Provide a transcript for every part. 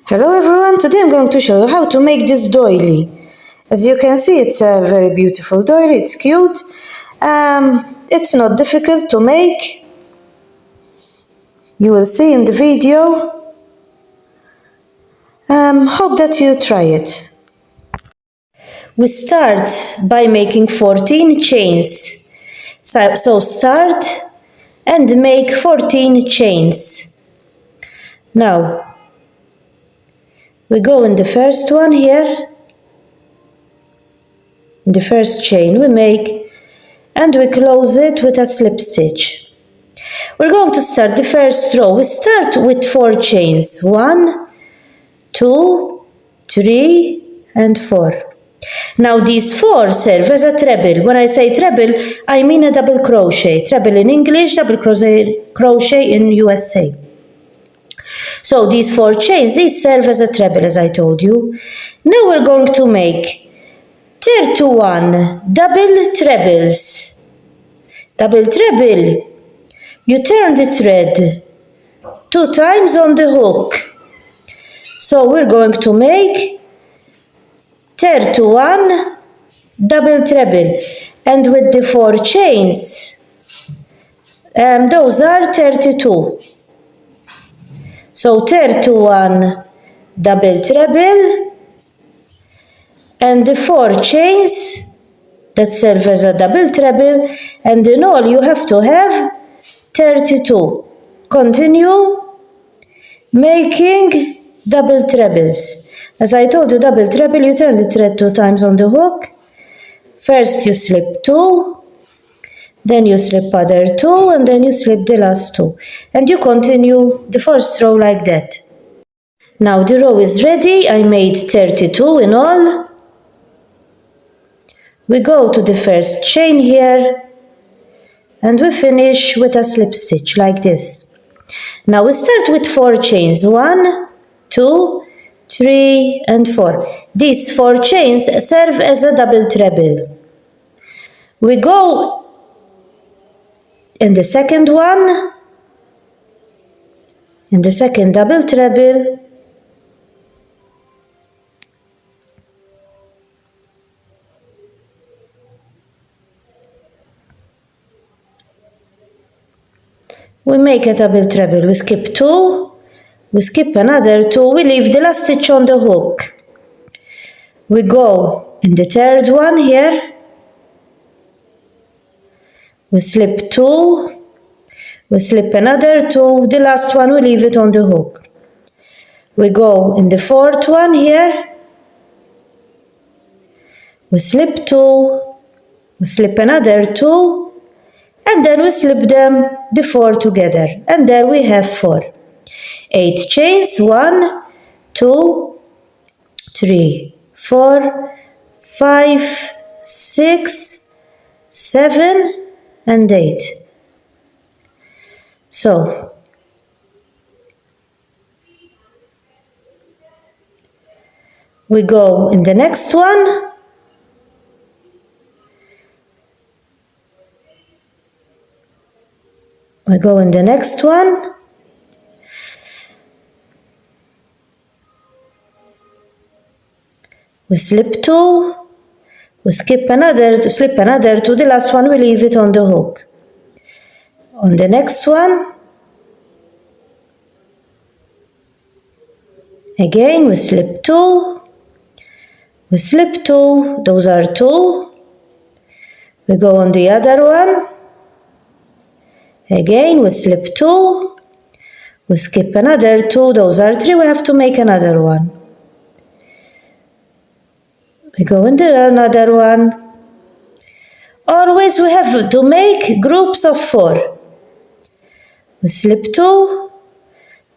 Hello everyone, today I'm going to show you how to make this doily. As you can see, it's a very beautiful doily, it's cute. It's not difficult to make. You will see in the video. Hope that you try it. We start by making 14 chains. So start and make 14 chains. Now, we go in the first one here, the first chain we make, and we close it with a slip stitch. We're going to start the first row. We start with 4 chains. 1, 2, 3, and 4. Now these 4 serve as a treble. When I say treble, I mean a double crochet. Treble in English, double crochet in USA. So these 4 chains, these serve as a treble, as I told you. Now we're going to make 31 double trebles. Double treble. You turn the thread 2 times on the hook. So we're going to make 31 double treble. And with the 4 chains, those are 32. So 31 double treble and the 4 chains that serve as a double treble, and in all you have to have 32. Continue making double trebles. As I told you, double treble, you turn the thread 2 times on the hook. First you slip 2, then you slip other 2, and then you slip the last 2. And you continue the first row like that. Now the row is ready. I made 32 in all. We go to the first chain here, and we finish with a slip stitch like this. Now we start with 4 chains. 1, 2, 3, and 4. These 4 chains serve as a double treble. We go in the second one, in the second double treble, we make a double treble. We skip 2, we skip another 2, we leave the last stitch on the hook. We go in the third one here, we slip 2, we slip another 2, the last one we leave it on the hook. We go in the fourth one here, we slip 2, we slip another 2, and then we slip them the 4 together, and there we have 4. 8 chains. 1, 2, 3, 4, 5, 6, 7, and 8. So we go in the next one. We go in the next one. We slip 2, we slip another 2, the last one we leave it on the hook. On the next one, again we slip 2, we slip 2, those are 2. We go on the other one. Again we slip 2, we skip another 2, those are 3, we have to make another one. We go into another one. Always we have to make groups of 4. We slip 2,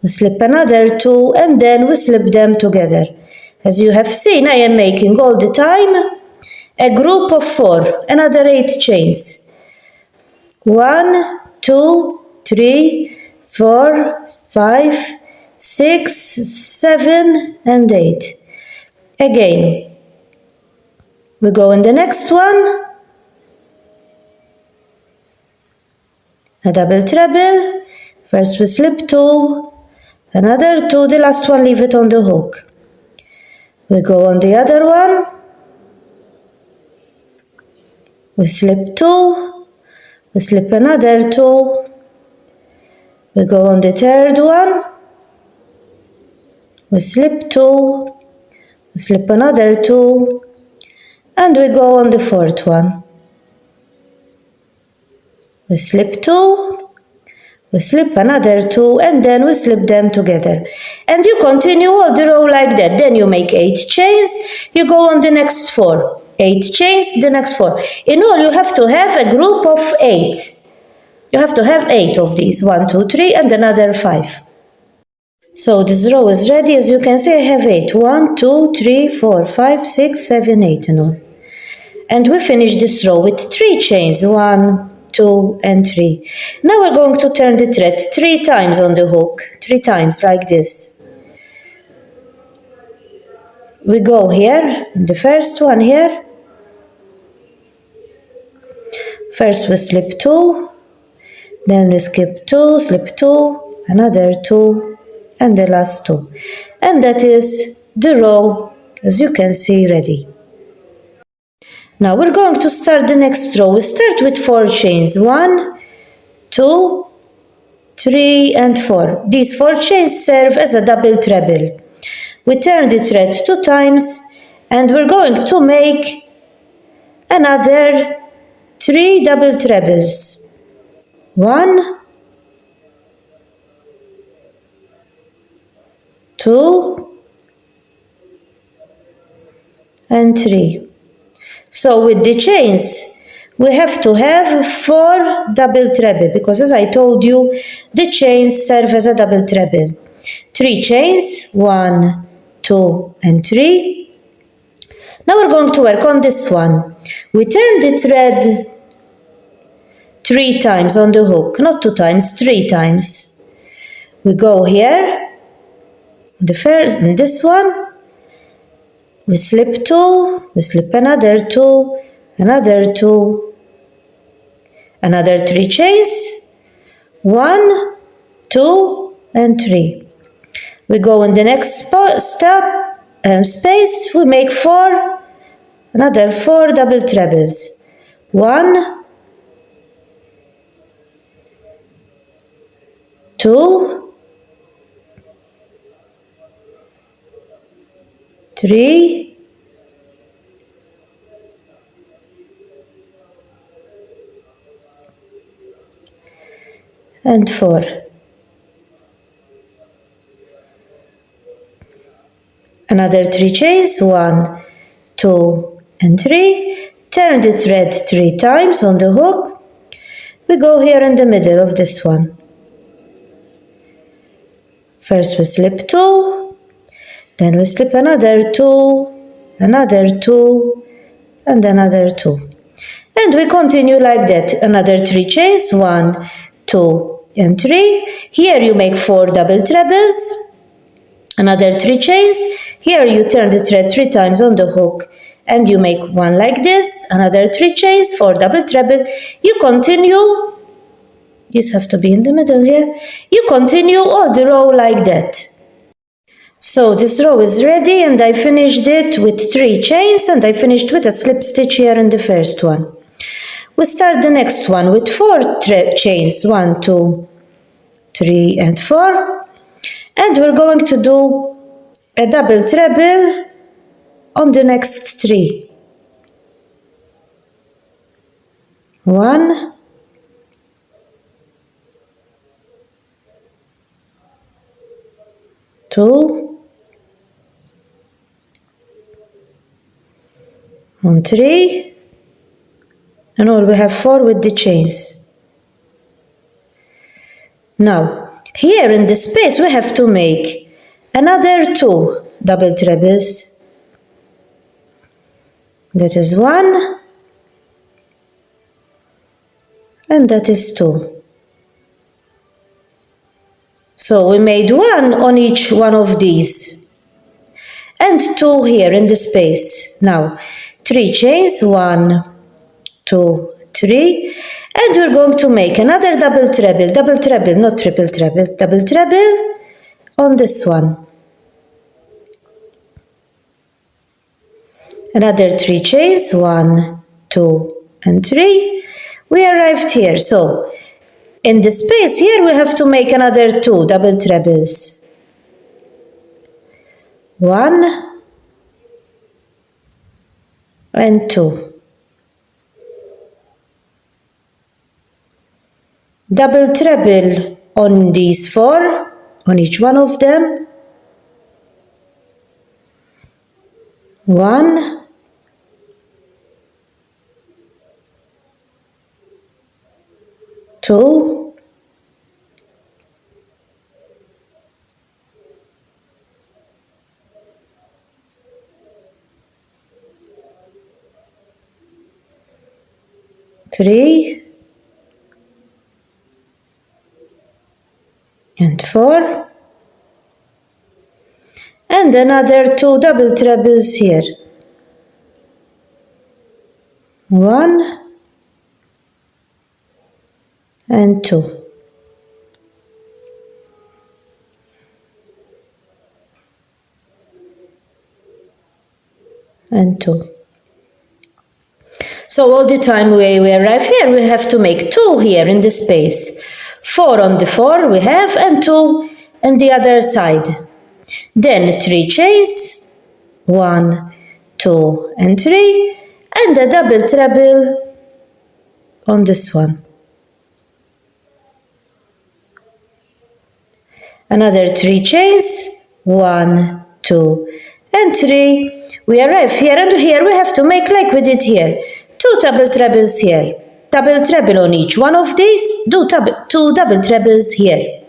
we slip another 2, and then we slip them together. As you have seen, I am making all the time a group of 4, another 8 chains. 1, 2, 3, 4, 5, 6, 7, and 8. Again, we go in the next one, a double treble. First we slip 2, another 2, the last one leave it on the hook. We go on the other one, we slip 2, we slip another 2, we go on the third one, we slip 2, we slip another 2, and we go on the fourth one. We slip 2, we slip another 2, and then we slip them together. And you continue all the row like that. Then you make 8 chains, you go on the next 4. 8 chains, the next 4. In all, you have to have a group of 8. You have to have 8 of these. 1, 2, 3, and another 5. So this row is ready. As you can see, I have 8. 1, 2, 3, 4, 5, 6, 7, 8 in all. And we finish this row with 3 chains. 1, 2, and 3. Now we're going to turn the thread 3 times on the hook. 3 times like this. We go here, the first one here. First we slip 2, then we skip 2, slip 2, another 2, and the last 2. And that is the row, as you can see, ready. Now we're going to start the next row. We start with 4 chains. 1, 2, 3, and 4. These 4 chains serve as a double treble. We turn the thread 2 times, and we're going to make another 3 double trebles. 1, 2, and 3. So with the chains, we have to have 4 double treble, because as I told you, the chains serve as a double treble. 3 chains, 1, 2, and 3. Now we're going to work on this one. We turn the thread 3 times on the hook, not 2 times, 3 times. We go here, in this one, we slip 2, we slip another 2, another 2, another 3 chains, 1, 2, and 3. We go in the next space, we make 4, another 4 double trebles. 1, 2, 3, and 4. Another 3 chains, 1, 2, and 3. Turn the thread 3 times on the hook. We go here in the middle of this one. First we slip 2, then we slip another 2, another 2, and another 2. And we continue like that. Another 3 chains, 1, 2, and 3. Here you make 4 double trebles. Another 3 chains. Here you turn the thread 3 times on the hook and you make 1 like this. Another 3 chains, 4 double treble. You continue. These have to be in the middle here. You continue all the row like that. So this row is ready, and I finished it with 3 chains, and I finished with a slip stitch here in the first one. We start the next one with 4 chains, 1, 2, 3, and 4. And we're going to do a double treble on the next 3. 1, 2, and 3, and all we have 4 with the chains. Now, here in this space we have to make another 2 double trebles. That is 1, and that is 2. So we made 1 on each one of these, and 2 here in the space. Now 3 chains, 1, 2, 3, and we're going to make another double treble, not triple treble, double treble on this one. Another 3 chains, 1, 2, and 3. We arrived here. So in the space here we have to make another 2 double trebles. 1 and 2. Double treble on these 4, on each one of them. 1, 2, 3 and 4, and another 2 double trebles here. 1 and 2. And 2. So all the time we arrive here, we have to make 2 here in this space. 4 on the 4 we have, and 2 on the other side. Then 3 chains, 1, 2, and 3, and a double treble on this one. Another 3 chains, 1, 2, and 3. We arrive here, and here we have to make like we did here. 2 double trebles here. Double treble on each one of these. Do 2 double trebles here.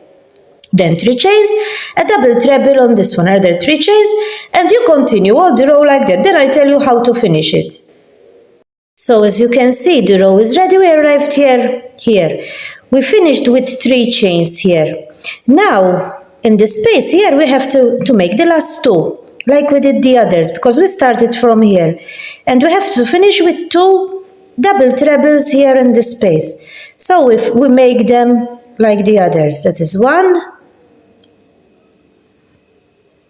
Then 3 chains, a double treble on this one. Another 3 chains, and you continue all the row like that. Then I tell you how to finish it. So as you can see, the row is ready. We arrived here. We finished with 3 chains here. Now, in the space here, we have to make the last 2, like we did the others, because we started from here. And we have to finish with 2 double trebles here in the space. So if we make them like the others, that is 1,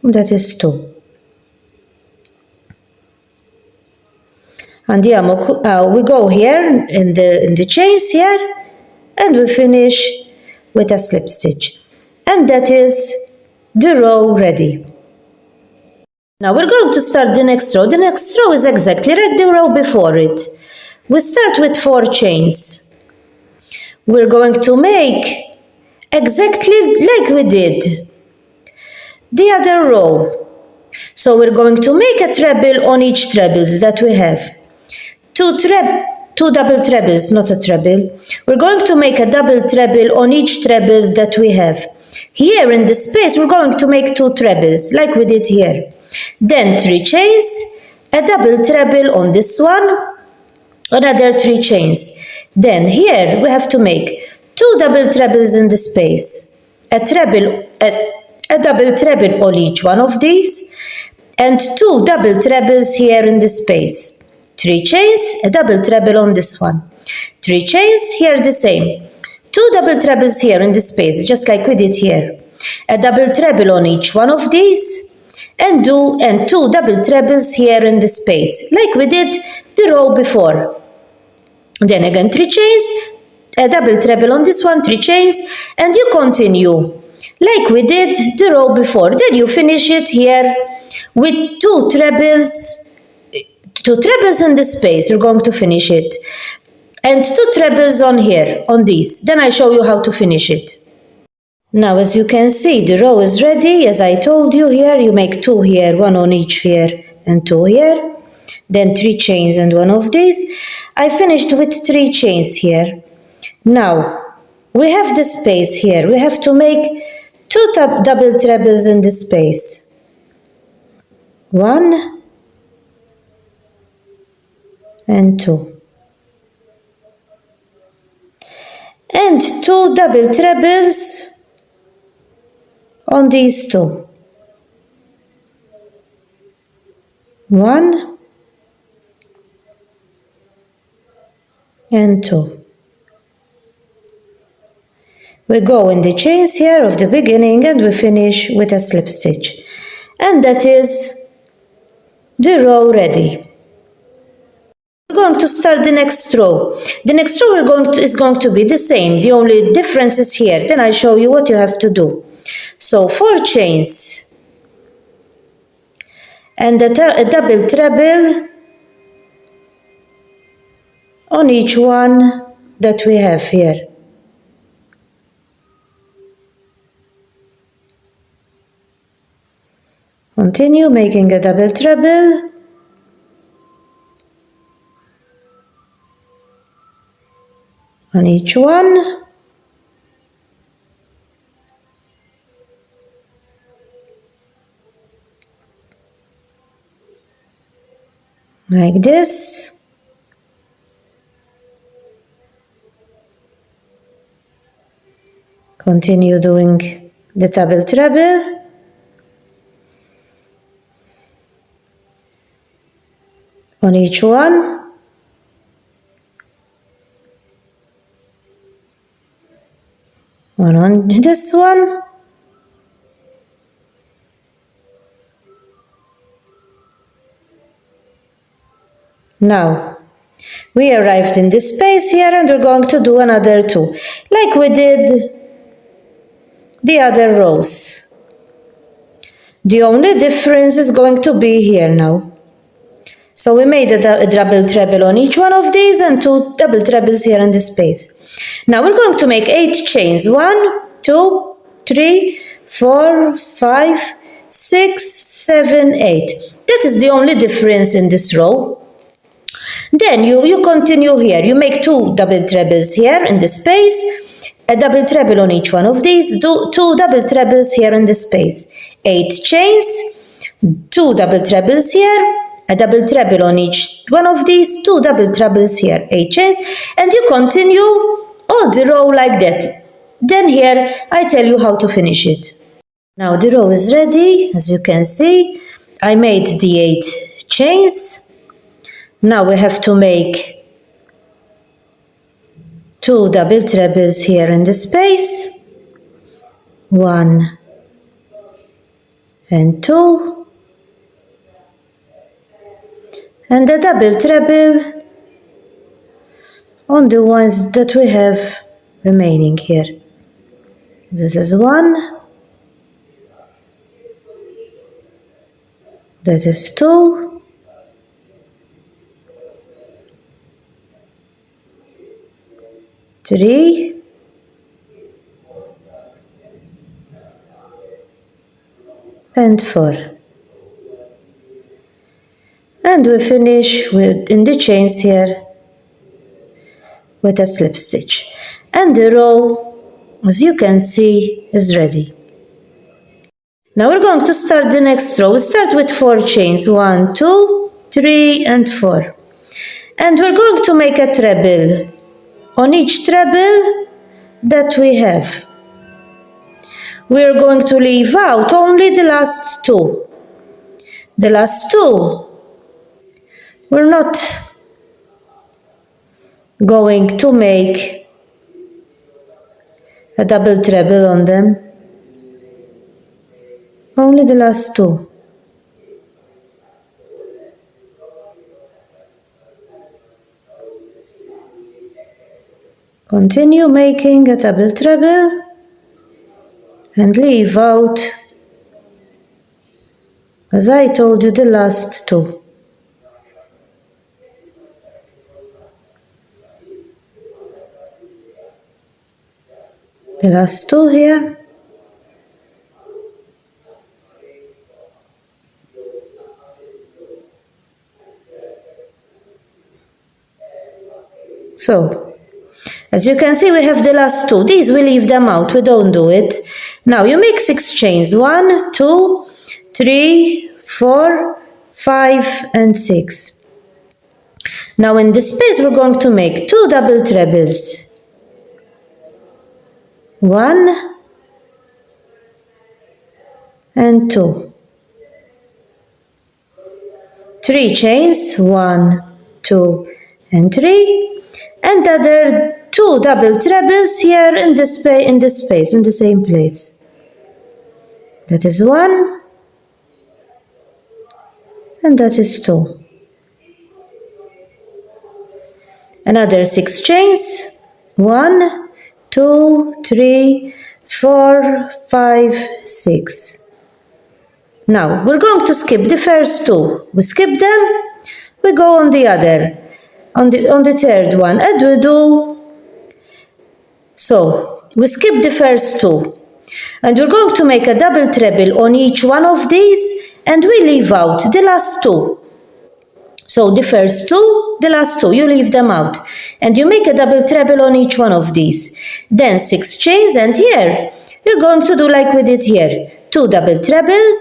that is 2. Andiamo, we go here in the chains here, and we finish with a slip stitch. And that is the row ready. Now we're going to start the next row. The next row is exactly like the row before it. We start with 4 chains. We're going to make exactly like we did the other row. So we're going to make a treble on each trebles that we have. 2 double trebles, not a treble. We're going to make a double treble on each trebles that we have. Here in the space, we're going to make 2 trebles, like we did here. Then 3 chains, a double treble on this one, another 3 chains. Then here we have to make 2 double trebles in the space, a double treble on each one of these, and 2 double trebles here in the space. 3 chains, a double treble on this one. 3 chains, here the same. 2 double trebles here in the space, just like we did here. A double treble on each one of these, and 2 double trebles here in the space, like we did the row before. Then again 3 chains, a double treble on this one, 3 chains, and you continue like we did the row before. Then you finish it here with 2 trebles in the space. You're going to finish it, and 2 trebles on here, on these. Then I show you how to finish it. Now as you can see, the row is ready. As I told you, here you make 2 here, 1 on each here, and 2 here. Then 3 chains and 1 of these. I finished with 3 chains here. Now we have the space here. We have to make 2 double trebles in the space. 1 and 2. And 2 double trebles on these 2. 1 and 2. We go in the chains here of the beginning and we finish with a slip stitch. And that is the row ready. We're going to start the next row. The next row is going to be the same. The only difference is here. Then I'll show you what you have to do. So 4 chains and a double treble on each one that we have here. Continue making a double treble on each one. Like this. Continue doing the double treble. On each one. One on this one. Now, we arrived in this space here and we're going to do another 2, like we did the other rows. The only difference is going to be here now. So we made a double treble on each one of these and 2 double trebles here in this space. Now we're going to make 8 chains. 1, 2, 3, 4, 5, 6, 7, 8. That is the only difference in this row. Then you continue here. You make 2 double trebles here in the space, a double treble on each one of these, 2 double trebles here in the space, 8 chains, 2 double trebles here, a double treble on each one of these, 2 double trebles here, 8 chains, and you continue all the row like that. Then here I tell you how to finish it. Now the row is ready. As you can see, I made the 8 chains. Now we have to make 2 double trebles here in the space, 1 and 2, and a double treble on the ones that we have remaining here. This is 1, that is 2, three, and 4. And we finish in the chains here with a slip stitch. And the row, as you can see, is ready. Now we're going to start the next row. We start with 4 chains. 1, 2, 3, and 4. And we're going to make a treble on each treble that we have. We're going to leave out only the last 2. The last 2, we're not going to make a double treble on them. Only the last 2. Continue making a double treble and leave out, as I told you, the last 2. The last 2 here. So, as you can see, we have the last 2. These we leave them out, we don't do it. Now you make 6 chains. 1, 2, 3, 4, 5, and 6. Now in this space we're going to make 2 double trebles. 1 and 2. 3 chains. 1, 2, and 3. And the other 2 double trebles here in the space, in the same place. That is 1, and that is 2. Another 6 chains. 1, 2, 3, 4, 5, 6. Now we're going to skip the first 2. We skip them. We go on the other, on the third one, and we do. So we skip the first 2, and we're going to make a double treble on each one of these, and we leave out the last 2. So the first 2, the last 2, you leave them out, and you make a double treble on each one of these. Then 6 chains, and here you're going to do like we did here. 2 double trebles,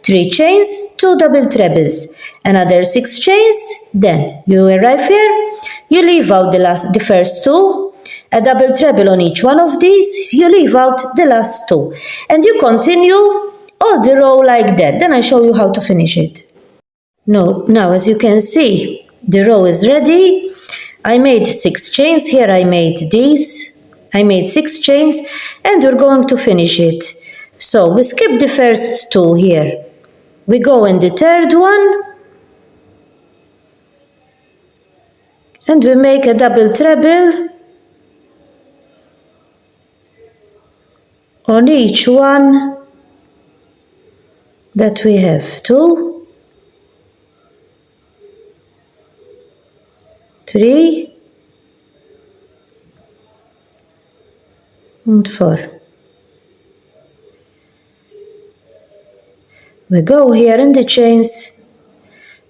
3 chains, 2 double trebles, another 6 chains. Then you arrive here, you leave out the first 2, a double treble on each one of these, you leave out the last 2, and you continue all the row like that. Then I show you how to finish it. Now as you can see, the row is ready. I made 6 chains here, I made 6 chains, and we're going to finish it. So we skip the first 2 here. We go in the third one, and we make a double treble on each one that we have. 2, 3, and 4. We go here in the chains,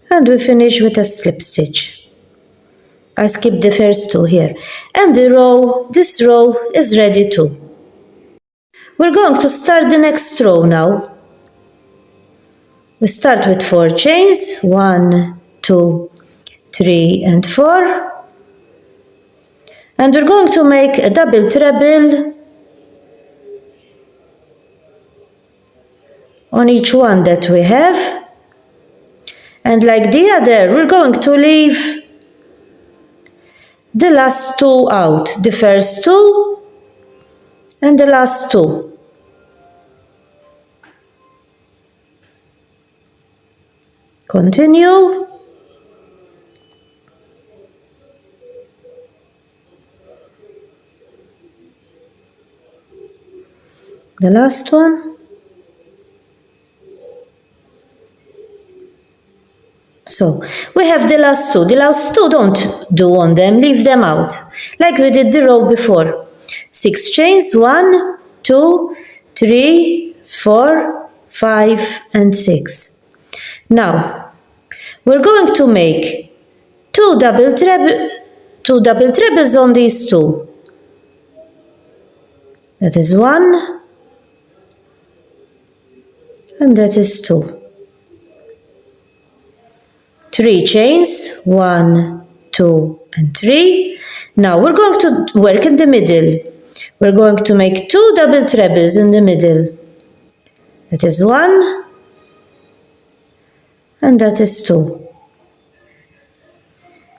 and we finish with a slip stitch. I skipped the first 2 here, and this row is ready too. We're going to start the next row now. We start with 4 chains, 1, 2, 3, and 4, and we're going to make a double treble on each one that we have, and like the other, we're going to leave the last 2 out, the first 2 and the last 2. Continue. The last one. So we have the last 2. The last 2 don't do on them, leave them out, like we did the row before. 6 chains, 1, 2, 3, 4, 5, and 6. Now we're going to make 2 double trebles on these 2. That is 1, and that is 2. 3 chains, 1, 2, and 3. Now we're going to work in the middle. We're going to make 2 double trebles in the middle. That is 1, and that is 2.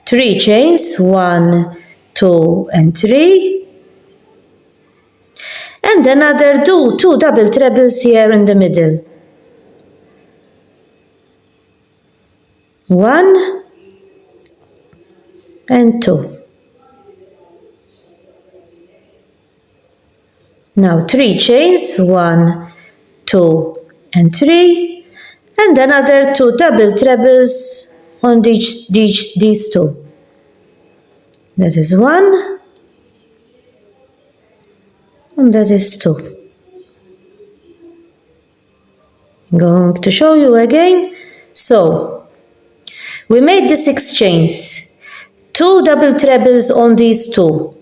3 chains, 1, 2, and 3. And another 2 double trebles here in the middle. 1 and 2. Now 3 chains, 1, 2, and 3, and another 2 double trebles on these 2. That is 1, and that is 2. I'm going to show you again. So we made the 6 chains, 2 double trebles on these 2,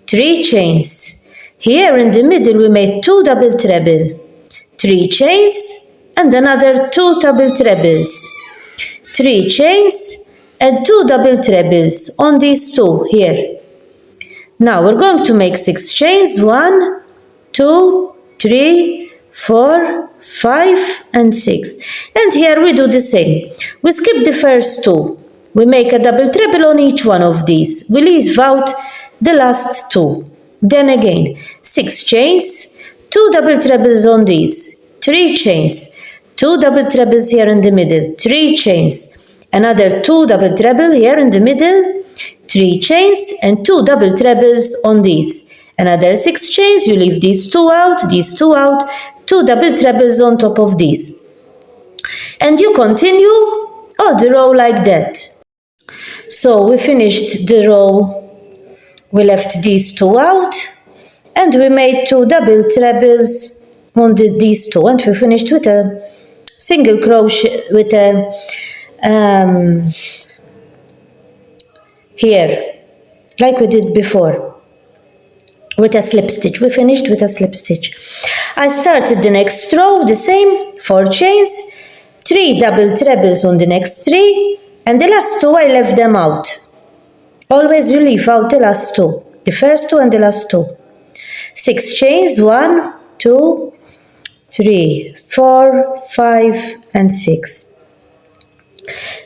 3 chains. Here in the middle we made 2 double treble, 3 chains, and another 2 double trebles, 3 chains, and 2 double trebles on these 2 here. Now we're going to make 6 chains, 1, 2, 3, 4, 5, and 6. And here we do the same. We skip the first 2. We make a double treble on each one of these. We leave out the last 2. Then again 6 chains, 2 double trebles on these, 3 chains, 2 double trebles here in the middle, 3 chains, another 2 double treble here in the middle, 3 chains and 2 double trebles on these, another 6 chains, you leave these 2 out, 2 double trebles on top of these, and you continue all the row like that. So we finished the row, we left these 2 out, and we made 2 double trebles on these 2, and we finished with a single crochet, with a here, like we did before, with a slip stitch. We finished with a slip stitch. I started the next row the same, 4 chains, 3 double trebles on the next 3, and the last 2 I left them out. Always you leave out the last 2, the first 2 and the last 2. 6 chains, 1, 2, 3, 4, 5 and 6.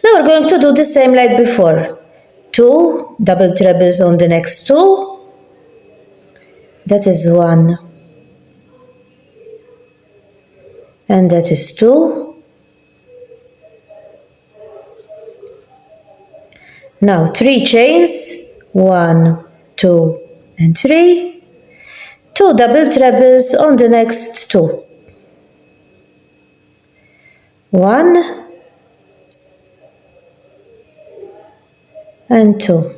Now we're going to do the same like before. 2 double trebles on the next 2, that is 1, and that is 2. Now 3 chains, 1, 2 and 3, 2 double trebles on the next 2, 1 and 2,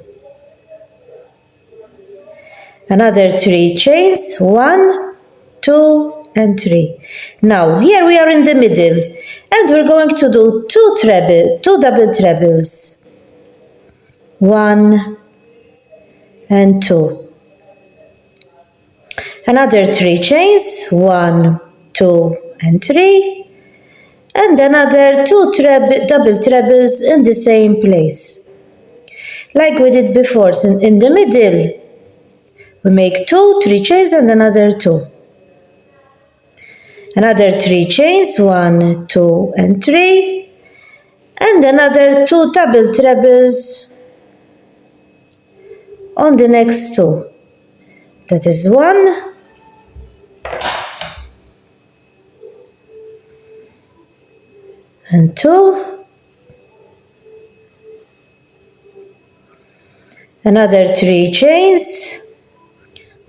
another 3 chains, 1, 2 and 3. Now here we are in the middle, and we're going to do 2 double trebles, 1 and 2, another 3 chains, 1, 2 and 3, and another 2 double trebles in the same place, like we did before. So in the middle we make 2, 3 chains and another 2, another 3 chains, 1, 2 and 3, and another 2 double trebles on the next 2, that is 1 and 2, another 3 chains,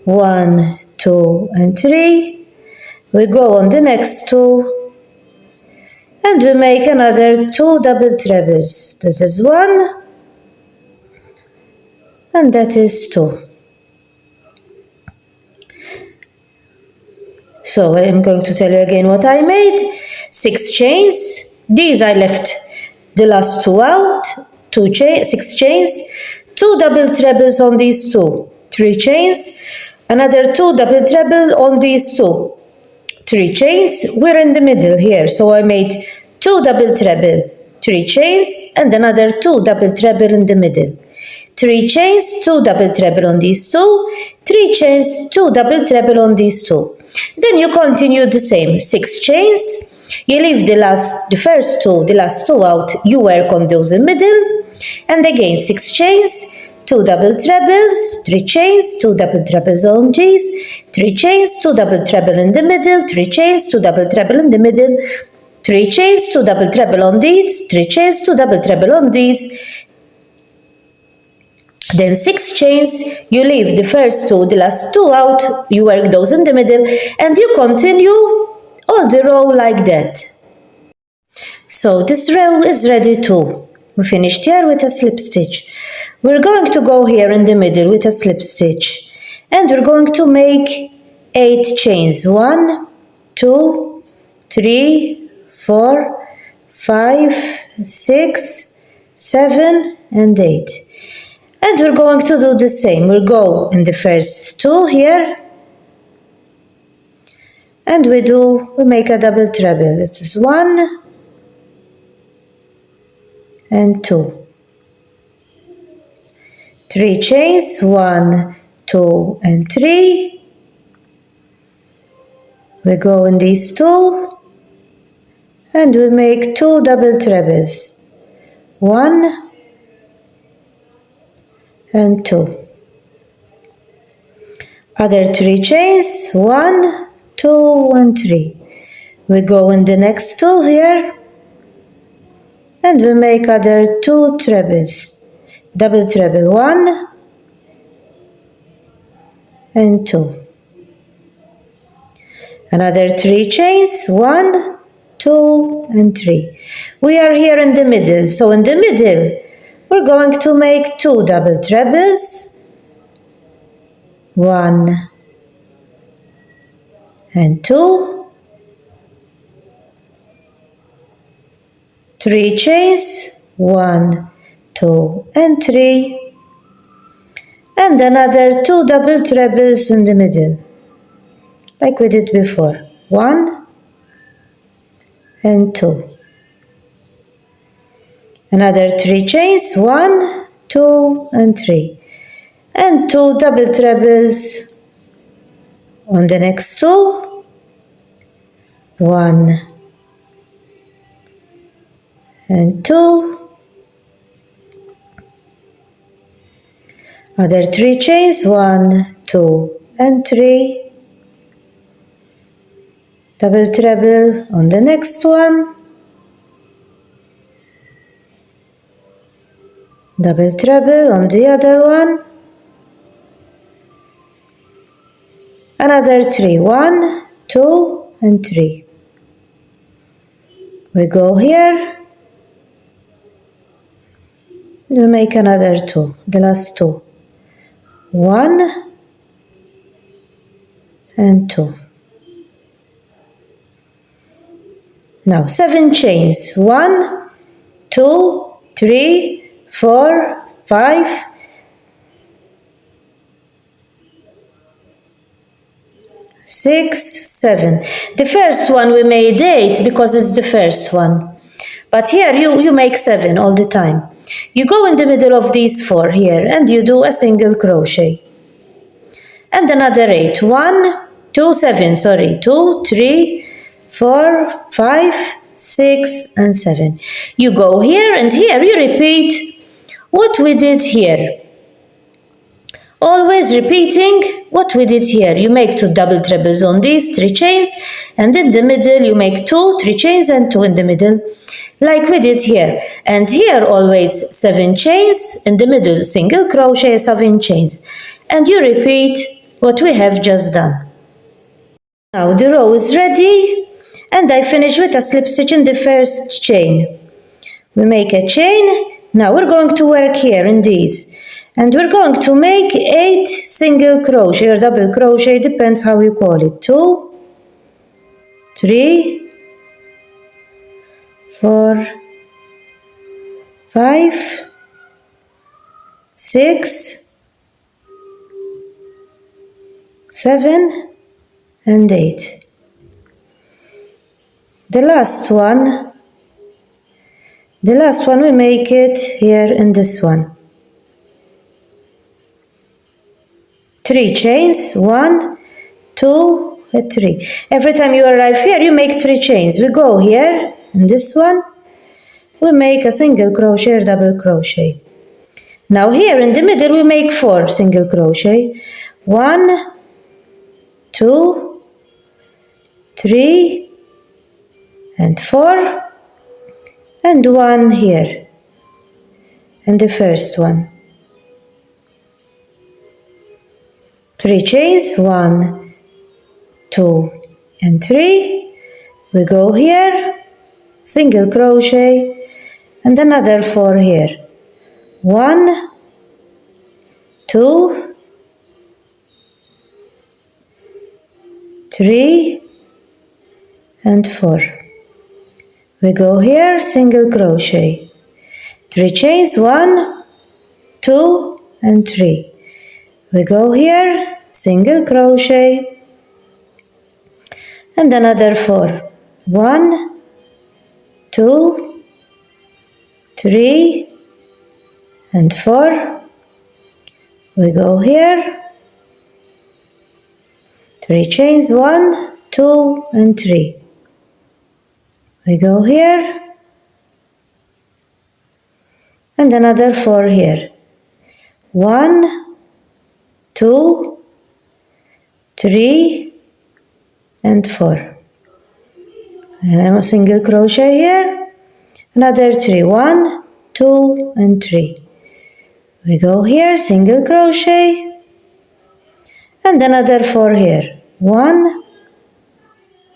1, 2 and 3, we go on the next 2 and we make another 2 double trebles, that is 1 and that is 2. So I am going to tell you again what I made. 6 chains, these I left the last 2 out, 6 chains, 2 double trebles on these 2, 3 chains, another 2 double treble on these 2, 3 chains, we're in the middle here, so I made 2 double treble, 3 chains and another 2 double treble in the middle, 3 chains, 2 double treble on these 2, 3 chains, 2 double treble on these 2. Then you continue the same, 6 chains, you leave the last 2 out, you work on those in the middle, and again 6 chains, 2 double trebles, 3 chains, 2 double trebles on these, 3 chains, 2 double treble in the middle, 3 chains, 2 double treble in the middle, 3 chains, 2 double treble on these, 3 chains, 2 double treble on these, then 6 chains, you leave the first 2, the last 2 out, you work those in the middle, and you continue all the row like that. So this row is ready too. We finished here with a slip stitch. We're going to go here in the middle with a slip stitch, and we're going to make 8 chains. 1, 2, 3, 4, 5, 6, 7 and 8. And we're going to do the same. We'll go in the first 2 here, and we make a double treble. It is 1 and 2. 3 chains, 1, 2 and 3. We go in these 2 and we make 2 double trebles. 1 and 2. Other 3 chains, 1, 2 and 3. We go in the next 2 here, and we make other 2 trebles, double treble, 1 and 2. Another 3 chains, 1, 2 and 3. We are here in the middle, so in the middle we're going to make 2 double trebles, 1 and 2, 3 chains, 1, 2 and 3, and another 2 double trebles in the middle, like we did before, 1 and 2. Another 3 chains, 1, 2 and 3, and 2 double trebles on the next 2, 1 and 2, other 3 chains, 1, 2 and 3, double treble on the next one, double treble on the other one, another 3, 1, 2 and 3. We go here, we make another 2, the last 2, 1 and 2. Now 7 chains, 1, 2, 3, 4, 5, 6, 7. The first one we made 8 because it's the first one. But here you make 7 all the time. You go in the middle of these 4 here and you do a single crochet. And another 8. 1, 2, 7, sorry. 2, 3, 4, 5, 6 and 7. You go here and here you repeat what we did here. Always repeating what we did here. You make 2 double trebles on these 3 chains, and in the middle you make 2, 3 chains and 2 in the middle, like we did here. And here always 7 chains, in the middle single crochet, 7 chains, and you repeat what we have just done. Now the row is ready, and I finish with a slip stitch in the first chain. We make a chain. Now we're going to work here in these, and we're going to make 8 single crochet or double crochet, depends how you call it. 2, 3, 4, 5, 6, 7 and 8. The last one we make it here in this one. 3 chains, 1, 2, 3. Every time you arrive here, you make 3 chains. We go here, in this one, we make a single crochet or double crochet. Now here in the middle, we make 4 single crochet. 1, 2, 3, and 4, and 1 here, and the first one. 3 chains, 1, 2, and 3. We go here, single crochet, and another 4 here. 1, 2, 3, and 4. We go here, single crochet, 3 chains, 1, 2, and 3. We go here, single crochet, and another 4. 1, 2, 3, and 4. We go here, 3 chains, 1, 2, and 3. We go here, and another 4 here. 1, 2, 3 and 4. And I'm a single crochet here, another 3, 1, 2 and 3. We go here, single crochet, and another 4 here, 1,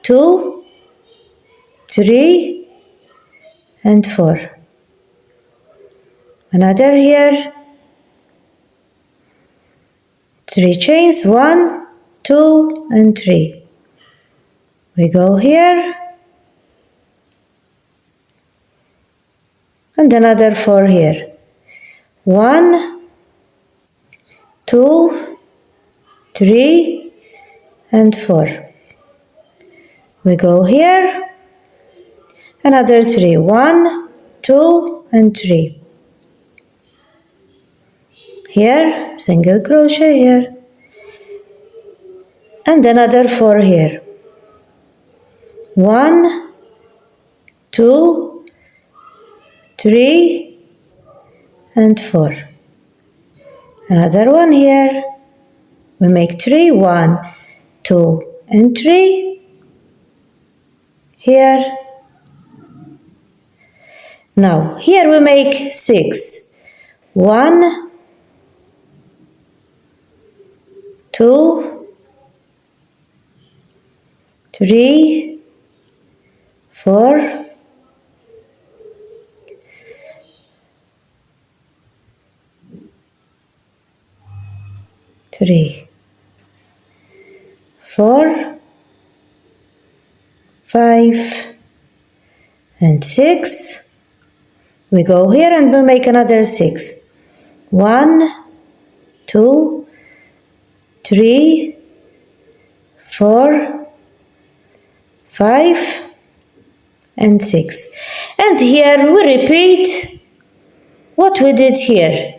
2, 3 and 4. Another here, 3 chains, 1, 2 and 3. We go here, and another 4 here, 1, 2, 3 and 4. We go here, another 3, 1, 2 and 3. Here, single crochet here, and another 4 here, 1, 2, 3 and 4. Another one here, we make 3, 1, 2 and 3 here. Now here we make 6, 1, 2, 3, 4, 3, 4, 5 and 6. We go here and we make another 6, 1, 2, 3, 4, 5 and 6. And here we repeat what we did here.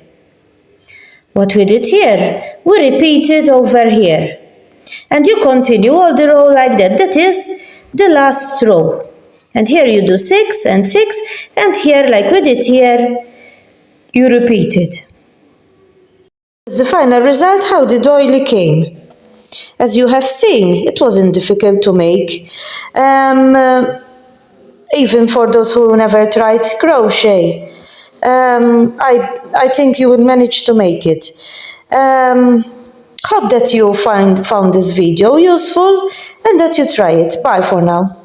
What we did here, we repeat it over here. And you continue all the row like that. That is the last row. And here you do 6 and 6, and here, like we did here, you repeat it. The final result, how the doily came. As you have seen, it wasn't difficult to make. Even for those who never tried crochet. I think you will manage to make it. Hope that you found this video useful and that you try it. Bye for now.